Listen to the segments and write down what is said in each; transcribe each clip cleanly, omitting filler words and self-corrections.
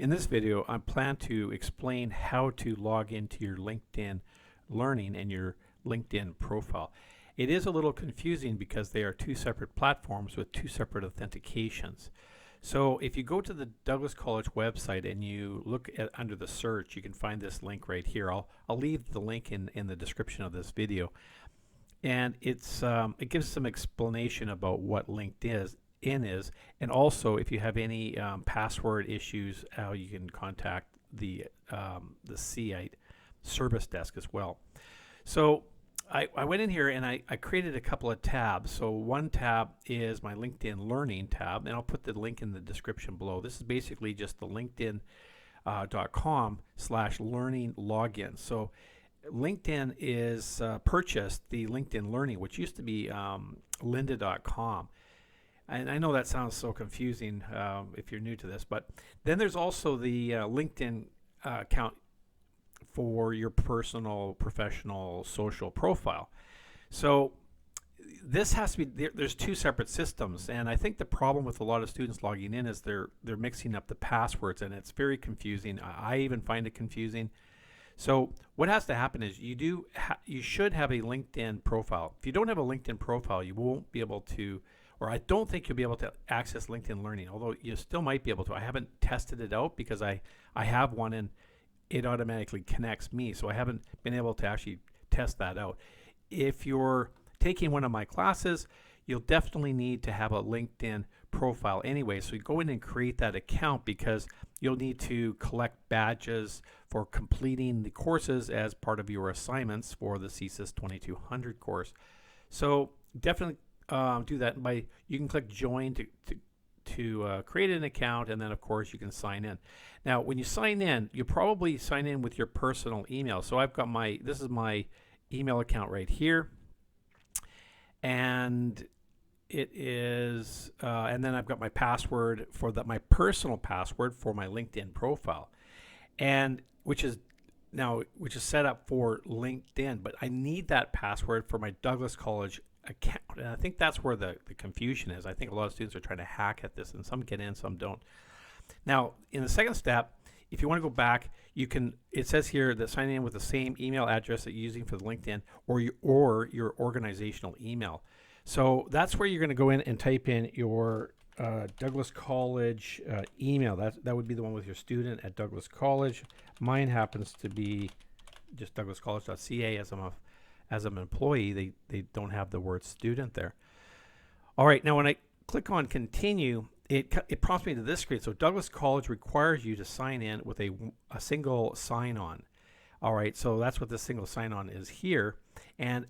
In this video, I plan to explain how to log into your LinkedIn Learning and your LinkedIn profile. It is a little confusing because they are two separate platforms with two separate authentications. So if you go to the Douglas College website and you look at under the search, you can find this link right here. I'll leave the link in the description of this video. And it gives some explanation about what LinkedIn is, and also if you have any password issues, how you can contact the CI service desk as well. So I went in here and I created a couple of tabs. So one tab is my LinkedIn Learning tab, and I'll put the link in the description below. This is basically just the linkedin.com/learning login. So LinkedIn is purchased the LinkedIn Learning, which used to be lynda.com. And I know that sounds so confusing if you're new to this, but then there's also the LinkedIn account for your personal, professional, social profile. So this has to be, there's two separate systems, and I think the problem with a lot of students logging in is they're mixing up the passwords, and it's very confusing. I even find it confusing. So what has to happen is you should have a LinkedIn profile. If you don't have a LinkedIn profile, you won't be able to, or I don't think you'll be able to access LinkedIn Learning, although you still might be able to. I haven't tested it out because I have one and it automatically connects me, so I haven't been able to actually test that out. If you're taking one of my classes, you'll definitely need to have a LinkedIn profile anyway, so you go in and create that account because you'll need to collect badges for completing the courses as part of your assignments for the CSIS 2200 course. So definitely do that you can click join to create an account, and then of course you can sign in. Now when you sign in, you probably sign in with your personal email. So I've got this is my email account right here, and it is and then I've got my password for my personal password for my LinkedIn profile, and which is set up for LinkedIn, but I need that password for my Douglas College account, and I think that's where the confusion is. I think a lot of students are trying to hack at this, and some get in, some don't. Now in the second step, if you want to go back, you can, it says here that sign in with the same email address that you're using for the LinkedIn or your organizational email. So that's where you're going to go in and type in your Douglas College email. That would be the one with your student at Douglas College. Mine happens to be just douglascollege.ca. As an employee, they don't have the word student there. All right, now when I click on continue, it prompts me to this screen. So Douglas College requires you to sign in with a single sign-on. All right, so that's what this single sign-on is here, and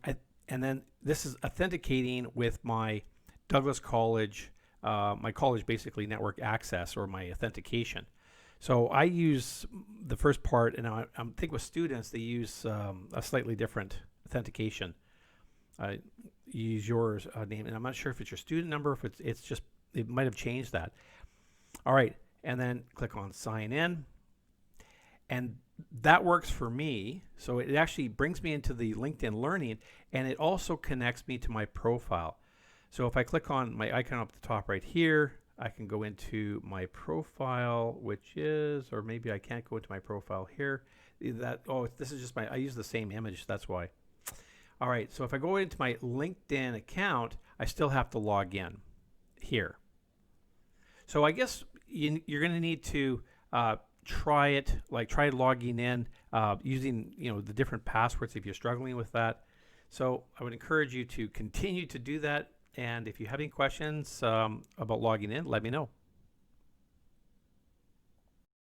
then this is authenticating with my Douglas College, my college basically network access, or my authentication. So I use the first part, and I think with students they use a slightly different authentication. You use your name, and I'm not sure if it's your student number, if it's just, it might have changed that. All right, and then click on sign in, and that works for me. So it actually brings me into the LinkedIn Learning, and it also connects me to my profile. So if I click on my icon up the top right here, I can go into my profile, which is, or maybe I can't go into my profile here. This is just I use the same image, that's why. All right, so if I go into my LinkedIn account, I still have to log in here. So I guess you're going to need to try logging in using the different passwords if you're struggling with that. So I would encourage you to continue to do that, and if you have any questions about logging in, let me know.